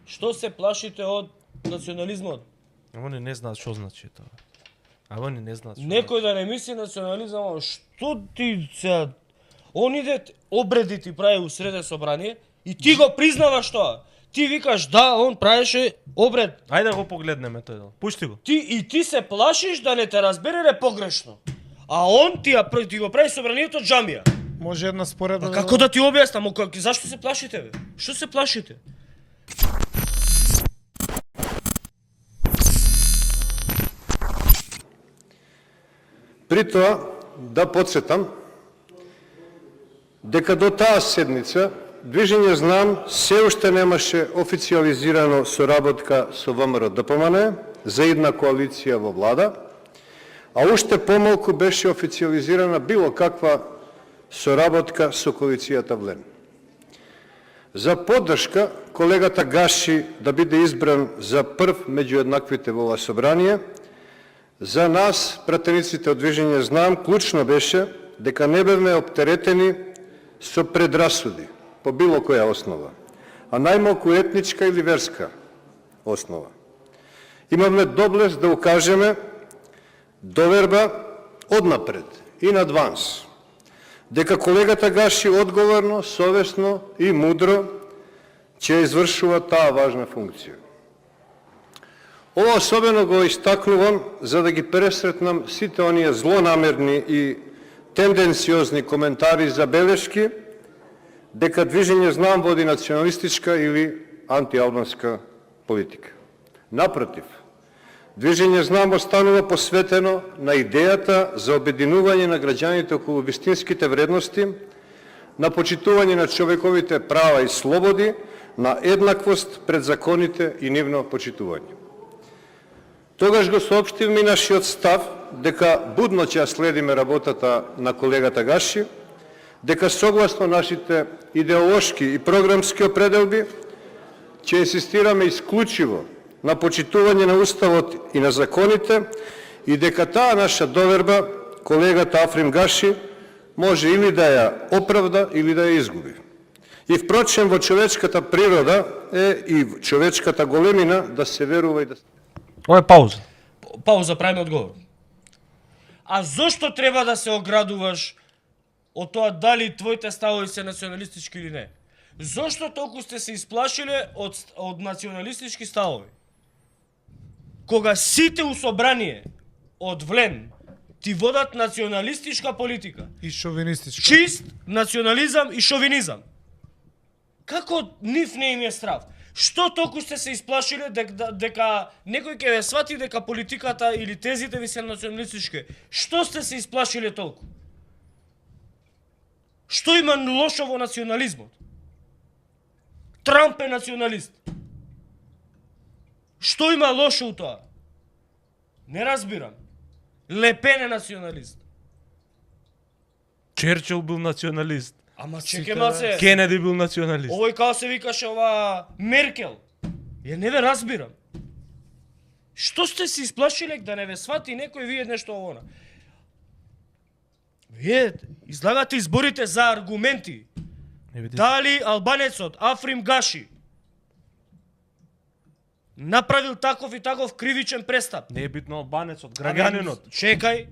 Што се плашите од национализмот? Они не знаат што значи тоа. А они не знаат што. Некој да не мисли национализам, што ти се... Он иде обреди ти прави у среде собрание и ти го признаваш тоа. Ти викаш да, он правеше обред. Ајде да го погледнеме тој дел. Пушти го. Ти се плашиш да не те разбере погрешно. А он ти го прави собранието џамија. Може една споредба. А како да ти објаснам, зашто се плашите бе? Што се плашите? При тоа, да подсетам, дека до таа седница Движење Знам се уште немаше официализирано соработка со ВМРО ДПМН за една коалиција во влада, а уште помалку беше официализирана било каква соработка со коалицијата ВЛЕН. За поддршка колегата Гаши да биде избран за прв меѓу еднаквите во ова собрание, за нас, пратениците од Движење Знам, клучно беше дека не бевме оптеретени со предрасуди по било која основа, а најмалку етничка или верска основа. Имавме доблест да укажеме доверба однапред и надванс, дека колегата Гаши одговорно, совесно и мудро ќе извршува таа важна функција. Ова особено го истакнувам за да ги пресретнам сите оние злонамерни и тенденциозни коментари за белешки дека Движење Знам води националистичка или антиалбанска политика. Напротив, Движење Знам останува посветено на идејата за обединување на граѓаните околу вистинските вредности, на почитување на човековите права и слободи, на еднаквост пред законите и нивно почитување. Тогаш го соопштивме нашиот став дека будно ќе следиме работата на колегата Гаши, дека согласно нашите идеолошки и програмски определби ќе инсистираме исклучиво на почитување на Уставот и на законите и дека таа наша доверба колегата Африм Гаши може или да ја оправда или да ја изгуби. И впрочем во човечката природа е и човечката големина да се верува и да се... Ова е пауза. Пауза, правиме одговор. А зошто треба да се оградуваш од тоа дали твоите ставови се националистички или не? Зошто толку сте се исплашиле од националистички ставови? Кога сите у собрание од ВЛЕН ти водат националистичка политика, И шовинистичка. чист национализам и шовинизам. Како нив не им е страв? Што толку сте се исплашиле дека некој ќе ве свати дека политиката или тезите ви се националистички? Што сте се исплашиле толку? Што има лошо во национализмот? Трамп е националист. Што има лошо у тоа? Не разбирам. Лепен е националист. Черчил бил националист. Ама чеке маце. Кенеди бил националист. Овој као се викаше ова Меркел. Ја не ве разбирам. Што сте се исплашиле да не ве свати некој вие нешто овона? Вие излагате изборите за аргументи. Не види. Дали албанецот Африм Гаши направил таков и таков кривичен престап? Не е битно албанецот, граѓанинот. Чекај.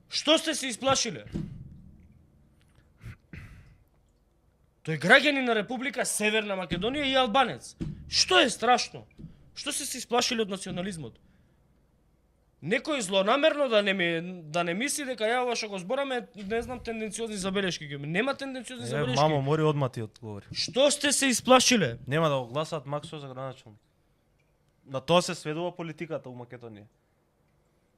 Што сте се исплашиле? Тој граѓанин на Република Северна Македонија и албанец. Што е страшно? Што се исплашиле од национализмот? Некој злонамерно да не мисли дека ја ова што го збораме, не знам, тенденциозни забелешки ги. Нема тенденциозни забелешки. Мамо, мори одма ти одговори. Што сте се исплашиле? Нема да го гласаат Максо за граначалник. На тоа се сведува политиката у Македонија.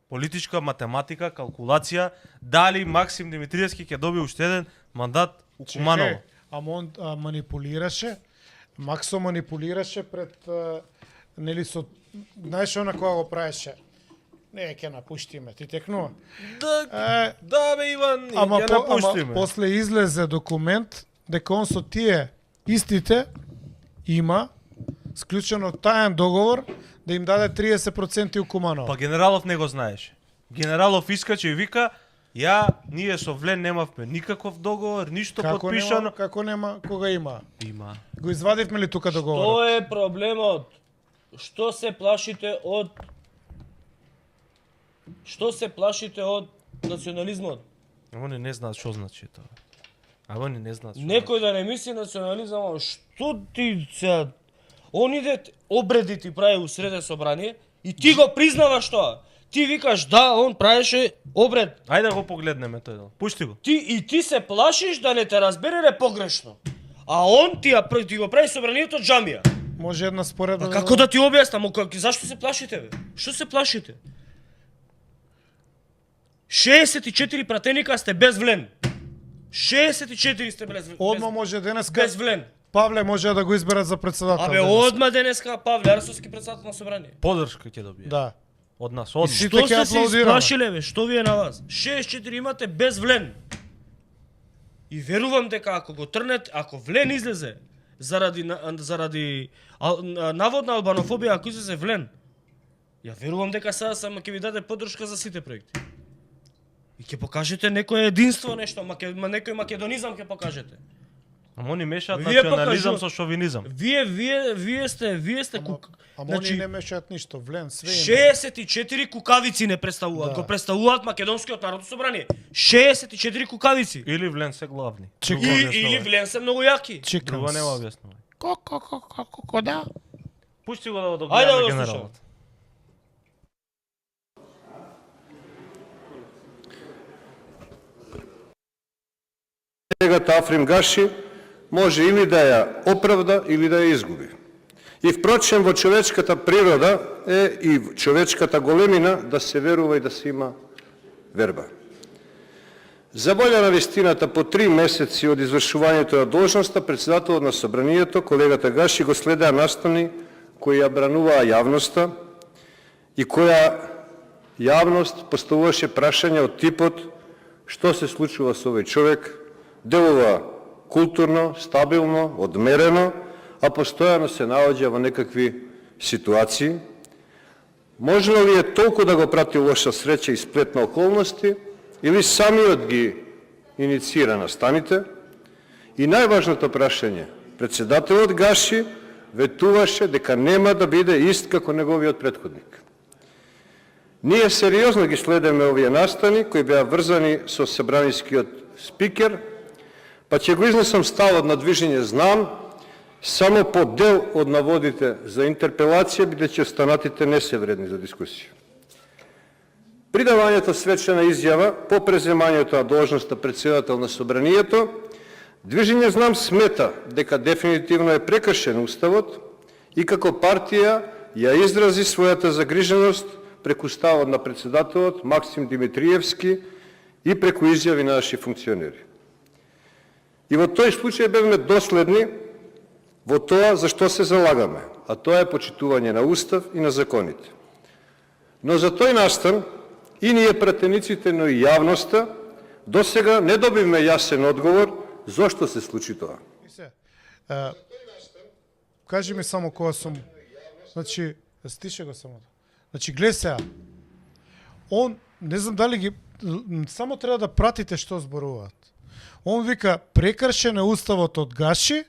Политичка математика, калкулација, дали Максим Димитриевски ќе добие уште еден мандат у Куманово. Ама он манипулираше, Максо манипулираше пред, нели со, знаеш она кога го правеше? Не, ќе напуштиме, ти текнува. Да бе Иван, Ама, ќе ама напуштиме. после излезе документ дека он со тие истите има склучено таен договор да им даде 30% у Куманово. Па генералов не го знаеше. Генералов искаче и вика, Ние со Влен немавме никаков договор, ништо Како потпишано. нема, како нема, кога има? Има. Го извадивме ли тука договорот? Што е проблемот? Што се плашите од национализмот? Они не знаат што значи тоа. А они не знаат што. Некој да не мисли национализам, што ти се... Он иде, обреди ти прави у среде собрание и ти го признаваш тоа. Ти викаш да, он правеше обред. Ајде да го погледнеме тој. Пушти го. Ти се плашиш да не те разбере погрешно. А он ти го прави собранието џамија. Може една споредба... А како да ти објаснам, зашто се плашите бе? Што се плашите? 64 пратеника сте без Влен. 64 сте без Влен. Одма може денеска... Без Влен. Павле може да го изберат за председател. Абе, денеска. одма денеска Павле Арсовски председател на собрание. Поддршка ќе добие. Да. Од нас, од нас. Сите Што ќе сте се аплаудираме. исплашиле бе? Што ви е на вас? 64 имате без Влен. И верувам дека ако го трнете, ако Влен излезе заради наводна албанофобија, ако излезе Влен, ја верувам дека сега само ќе ви даде поддршка за сите проекти. И ќе покажете некое единство нешто, некој македонизам ќе покажете. Ама они мешаат Вие национализам покажувате- со шовинизам. Вие сте Ама они не мешаат ништо, Влен, све има. 64 кукавици не представуваат. Да. Го представуваат македонскиот народно собрание. 64 кукавици. Или Влен се главни. Чекам. Друго Или објаснувај. Влен се многу јаки. Чекам. Друго нема објаснувај. Ко да? Пушти го да го Ајде да догледаме го генералот. Колегата Африм Гаши може или да ја оправда или да ја изгуби. И впрочем во човечката природа е и човечката големина да се верува и да се има верба. За волја на вистината, по 3 месеци од извршувањето на должноста, председателот на собранието, колегата Гаши, го следеа настани кои ја брануваа јавноста и која јавност поставуваше прашања од типот што се случува со овој човек, делува културно, стабилно, одмерено, а постојано се наоѓа во некакви ситуации. Можно ли е толку да го прати лоша среќа и сплет на околности, или самиот ги инициира настаните? И најважното прашање, председателот Гаши ветуваше дека нема да биде ист како неговиот претходник. Ние сериозно ги следеме овие настани кои беа врзани со собранискиот спикер, па ќе го изнесам ставот на Движење Знам само по дел од наводите за интерпелација, бидејќи останатите не се вредни за дискусија. При давањето свечена изјава по преземањето на должноста председател на собранието, Движење Знам смета дека дефинитивно е прекршен уставот и како партија ја изрази својата загриженост преку ставот на председателот Максим Димитриевски и преку изјави на наши функционери. И во тој случај бевме доследни во тоа за што се залагаме, а тоа е почитување на устав и на законите. Но за тој настан и ние пратениците, но и јавноста досега не добивме јасен одговор зошто се случи тоа. Кажи ми само кога сум... Значи, стише го само. Значи, гледа сега. Он, не знам дали ги... Само треба да пратите што зборуваат. Он вика, прекршен е уставот од Гаши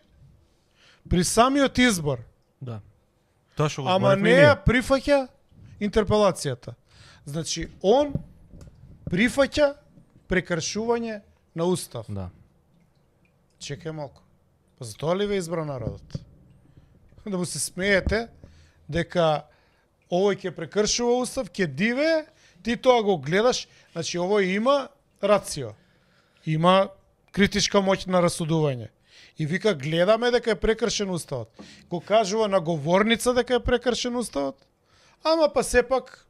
при самиот избор. Да. Тоа што го Ама зборевме не ние. ја прифаќа интерпелацијата. Значи, он прифаќа прекршување на устав. Да. Чекај малку. Па за тоа ли ве избра народот? Да му се смеете дека овој ќе прекршува устав, ќе диве, ти тоа го гледаш, значи овој има рацио. Има критичка моќ на расудување. И вика, гледаме дека е прекршен уставот. Го кажува на говорница дека е прекршен уставот, ама па сепак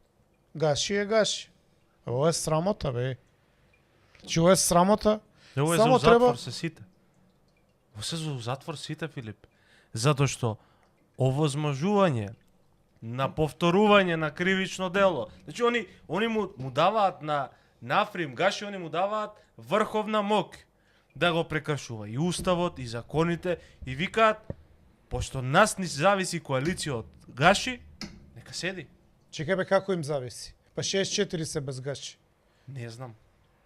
Гаши е Гаши. Ова е срамота, бе. Че ова е срамота. Ово е Само за затвор треба- се сите. Ово се за затвор сите, Филип. Затоа што овозможување на повторување на кривично дело. Значи они му даваат на Африм Гаши, они му даваат врховна мок да го прекршува и уставот и законите и викаат пошто нас ни зависи коалиција од Гаши, нека седи. Чекај бе, како им зависи? Па 64 се без Гаши. Не знам.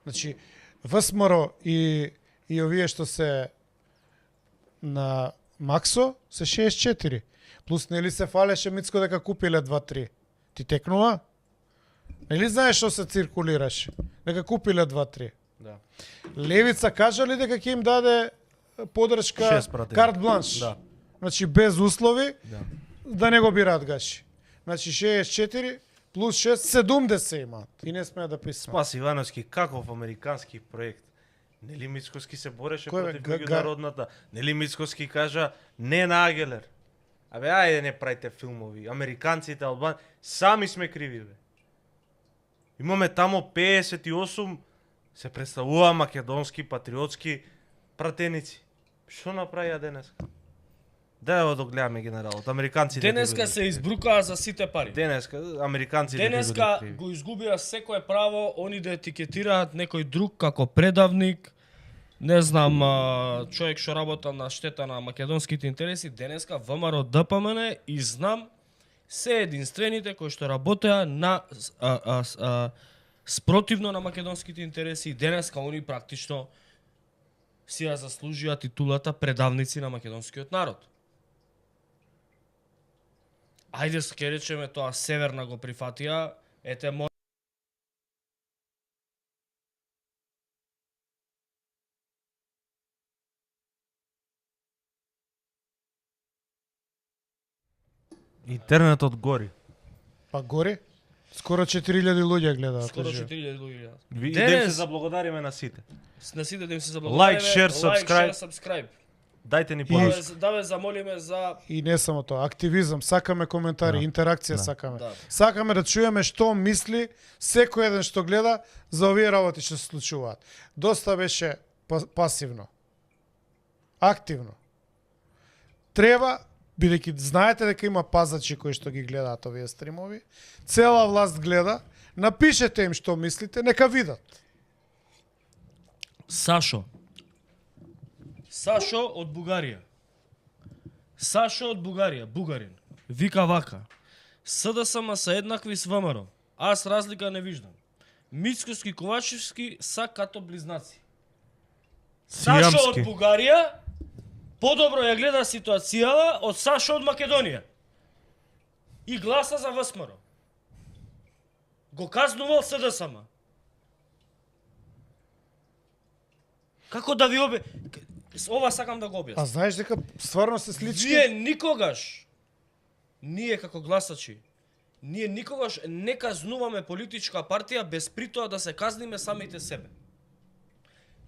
Значи, ВСМР и овие што се на Максо се 64. Плюс нели се фалеше Мицко дека купиле 2-3. Ти текнува? Нели знаеш што се циркулираше? Дека купиле 2-3. Да. Левица кажа ли дека ќе им даде подршка 6 пратени. карт бланш? Да. Значи без услови Да. не го бираат Гаши. Значи 64 плюс 6 70 имаат. И не смеат да писмат. Спас Ивановски, каков американски проект? Нели Мицкоски се бореше Кој бе? против меѓународната? Нели Мицкоски кажа не на Агелер? Абе, ајде не правите филмови. Американците, Албан, сами сме криви, бе. Имаме тамо 58 се представува македонски, патриотски пратеници. Што направија денеска? Да го догледаме генералот. Американците Денеска били се криви. избрукаа за сите пари. Денеска американците били Денеска криви. го изгубија секое право они да етикетираат некој друг како предавник, не знам, човек што работа на штета на македонските интереси. Денеска ВМРО ДПМН и знам се единствените кои што работеа на спротивно на македонските интереси. Денеска они практично си ја заслужија титулата предавници на македонскиот народ. Ајде ке речеме тоа Северна го прифатија, ете Интернетот гори. Па горе? Скоро 4000 луѓе гледаат. скоро уживо. 4000 луѓе. Ви да им се Денес заблагодариме на сите. на сите да им се заблагодариме. share, subscribe. subscribe. Дајте ни И- поддршка. Да ве замолиме за И не само тоа, активизам, сакаме коментари, интеракција сакаме. Да. Сакаме да чуеме што мисли секој еден што гледа за овие работи што се случуваат. Доста беше пасивно. Активно. Треба, бидејќи знаете дека има пазачи кои што ги гледаат овие стримови, цела власт гледа, напишете им што мислите, нека видат. Сашо. Сашо од Бугарија. Сашо од Бугарија, бугарин. Вика вака. СДСМ се еднакви с ВМРО. Аз разлика не виждам. Мицкоски Ковачевски са като близнаци. Сашо од Сијамски. Бугарија подобро ја гледа ситуацијава од Сашо од Македонија. И гласа за ВСМР. Го казнувал СДСМ. Како да ви ова сакам да го објаснам. А знаеш дека стварно се слички? Вие никогаш, ние како гласачи, ние никогаш не казнуваме политичка партија без при тоа да се казниме самите себе.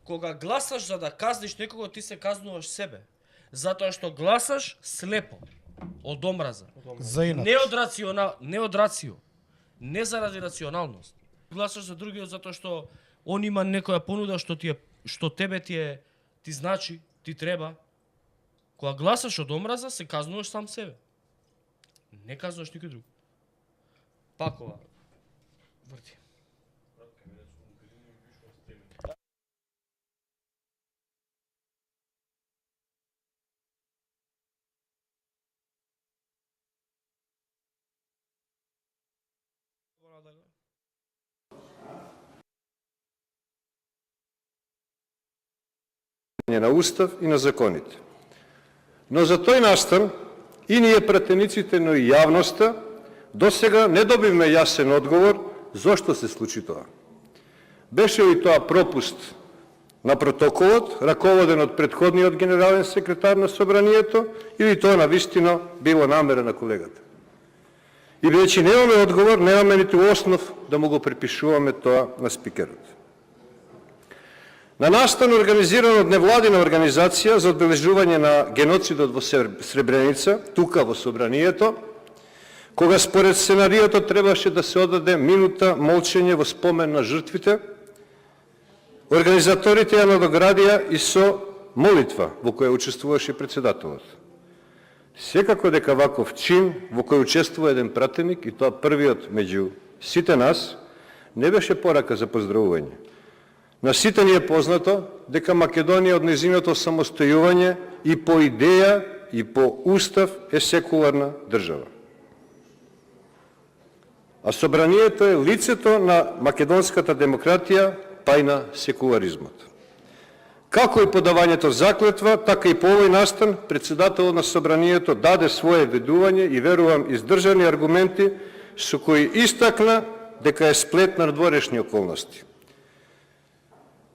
Кога гласаш за да казниш некого, ти се казнуваш себе. Затоа што гласаш слепо, од омраза. За инат. Не од рацио. Не заради рационалност. Гласаш за другиот затоа што он има некоја понуда што тебе ти значи, ти треба. Кога гласаш од омраза, се казнуваш сам себе. Не казнуваш никој друг. Пак ова. Врти. на Устав и на законите. Но за тој настан и ние пратениците, но и јавноста досега не добивме јасен одговор зошто се случи тоа. Беше ли тоа пропуст на протоколот, раководен од претходниот генерален секретар на Собранието, или тоа навистина било намера на колегата? И бидејќи немаме одговор, немаме ниту основ да му го припишуваме тоа на спикерот. На настан организиран од невладина организација за одбележување на геноцидот во Сребреница, тука во Собранието, кога според сценариото требаше да се одаде минута молчење во спомен на жртвите, организаторите ја надоградија и со молитва во која учествуваше председателот. Секако дека ваков чин во кој учествува еден пратеник, и тоа првиот меѓу сите нас, не беше порака за поздравување. На сите ни е познато дека Македонија од нејзиното самостојување и по идеја и по устав е секуларна држава. А Собранието е лицето на македонската демократија, па и на секуларизмот. Како и подавањето заклетва, така и по овој настан председателот на собранието даде свое ведување и верувам издржани аргументи со кои истакна дека е сплет на надворешни околности.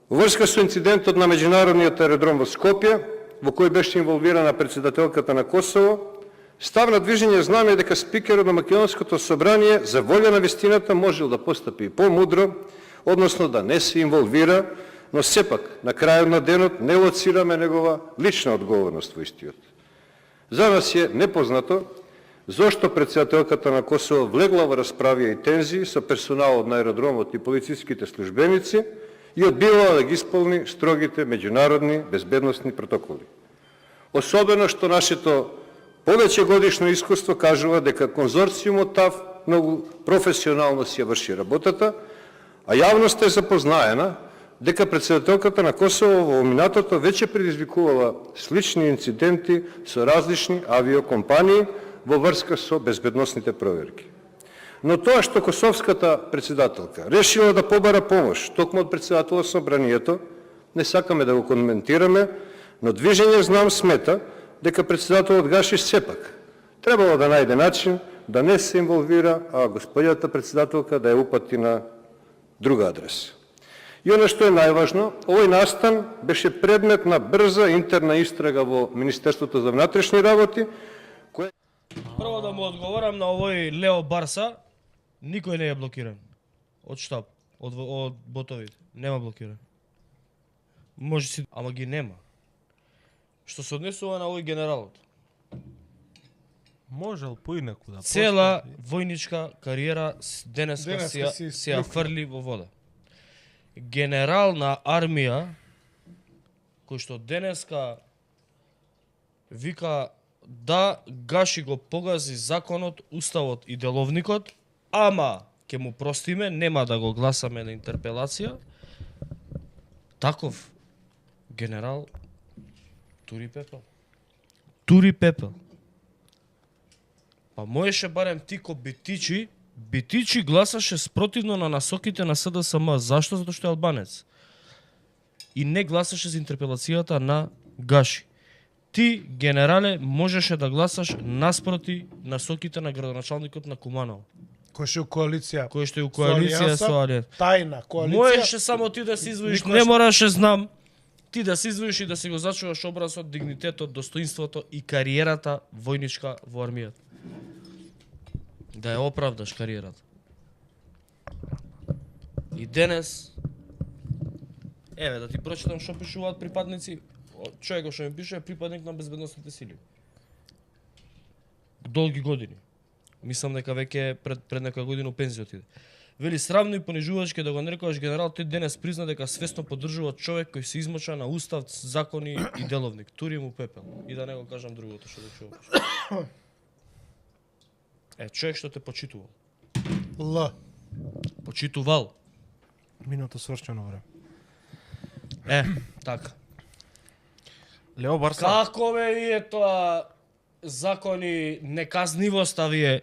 Во врска со инцидентот на меѓународниот аеродром во Скопје, во кој беше инволвирана председателката на Косово, став на движење знаме дека спикерот на Македонското собрание за волја на вистината можел да постапи помудро, односно да не се инволвира, но сепак на крајот на денот не лоцираме негова лична одговорност во истиот. За нас е непознато зошто председателката на Косово влегла во расправија и тензии со персоналот на аеродромот и полициските службеници и одбивала да ги исполни строгите меѓународни безбедносни протоколи. Особено што нашето повеќе годишно искуство кажува дека конзорциумот ТАВ многу професионално си ја врши работата, а јавноста е запознаена дека председателката на Косово во минатото веќе предизвикувала слични инциденти со различни авиокомпании во врска со безбедносните проверки. Но тоа што косовската председателка решила да побара помош токму од председателот собранието, не сакаме да го коментираме, но движење Знам смета дека председателот Гаши сепак требало да најде начин да не се инволвира, а господјата председателка да ја упати на друга адреса. И оно што е најважно, овој настан беше предмет на брза интерна истрага во Министерството за внатрешни работи, која... Прво да му одговорам на овој Лео Барса, никој не е блокиран од штаб, од ботовите. Нема блокиран. Може си, ама ги нема. Што се однесува на овој генералот. Можел поинаку да Цела војничка кариера денеска Денеска си си ја фрли во вода. Генерал на армија, кој што денеска вика да Гаши го погази законот, уставот и деловникот, ама ќе му простиме, нема да го гласаме на интерпелација, таков генерал тури пепел. Тури пепел. Па можеше барем ти ко Битичи гласаше спротивно на насоките на СДСМ. Зашто? Затоа што е албанец. И не гласаше за интерпелацијата на Гаши. Ти, генерале, можеше да гласаш наспроти насоките на градоначалникот на Куманово. Кој што е коалиција. Кој што е у коалиција со Алијанс. Тајна коалиција. Можеше само ти да се извоиш, не мораше знам. Ти да се извоиш и да си го зачуваш образот, дигнитетот, достоинството и кариерата војничка во армијата. Да ја оправдаш кариерата. И денес, еве да ти прочитам што пишуваат припадници. Човекот што ми пише е припадник на безбедносните сили. Долги години. Мислам дека веќе пред некоја година пензија отиде. Вели срамно и понижувачки да го нарекуваш генерал, тој денес призна дека свесно поддржува човек кој се измоча на устав, закони и деловник. Тури му пепел. И да не го кажам другото што да чуваш. Човек што те почитувал. Л. Почитувал. Минуто свршено време. Така. Лео Барса. Како бе вие тоа закони неказнивоста вие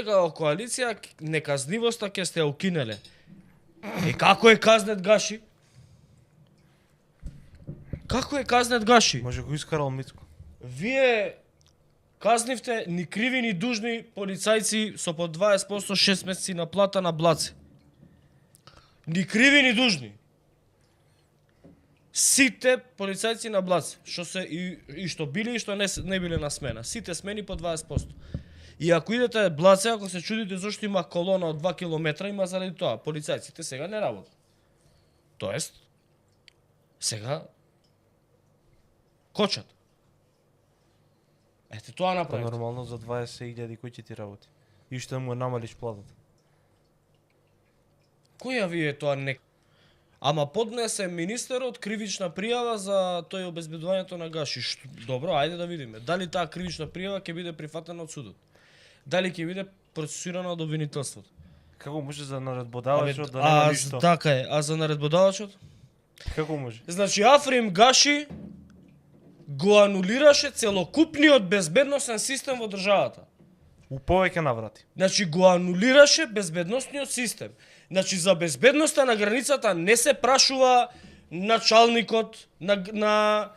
како коалиција неказнивоста ќе сте укинеле. И како е казнет Гаши? Како е казнет Гаши? Може го искарал Мицко. Вие казнивте ни криви ни дужни полицајци со по 20% 6 месеци на плата на Блаце. Ни криви ни дужни. Сите полицајци на Блаце, што се и што били и што не биле на смена. Сите смени по 20%. И ако идете Блаце, ако се чудите зашто има колона од 2 километра, има заради тоа. Полицајците сега не работат. Тоест, сега кочат. Ете тоа Па направите. нормално за 20.000 кој ќе ти работи. И што му намалиш платата. Која ви е тоа не... Ама поднесе министерот кривична пријава за тој обезбедувањето на Гаши. Добро, ајде да видиме. Дали таа кривична пријава ќе биде прифатена од судот? Дали ќе биде процесирана од обвинителството? Како може за наредбодавачот да а, нема ништо? така е. А за наредбодавачот? Како може? Значи, Африм Гаши го анулираше целокупниот безбедносен систем во државата. У повеќе наврати. Значи го анулираше безбедносниот систем. Значи за безбедноста на границата не се прашува началникот На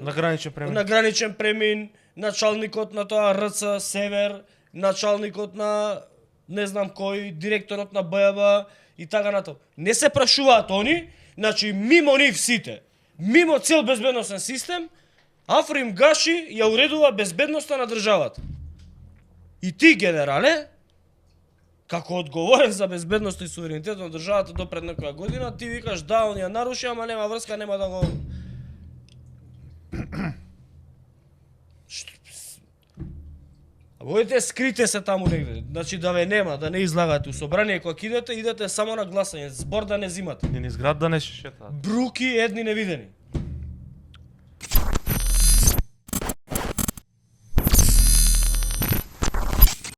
граничен премин. на граничен премин, началникот на тоа РЦ Север, началникот на не знам кој, директорот на БЈБ и така натаму. Не се прашуваат они, значи мимо нив сите, мимо цел безбедносен систем, Африм Гаши ја уредува безбедноста на државата. И ти, генерале, како одговорен за безбедноста и суверенитет на државата до пред некоја година, ти викаш да, он ја наруши, ама нема врска, нема да го... Водите, скрите се таму негде. Значи да ве нема, да не излагате у собрание кога идете само на гласање, збор да не зимате. Ни низ град да не шетаат. Бруки едни невидени.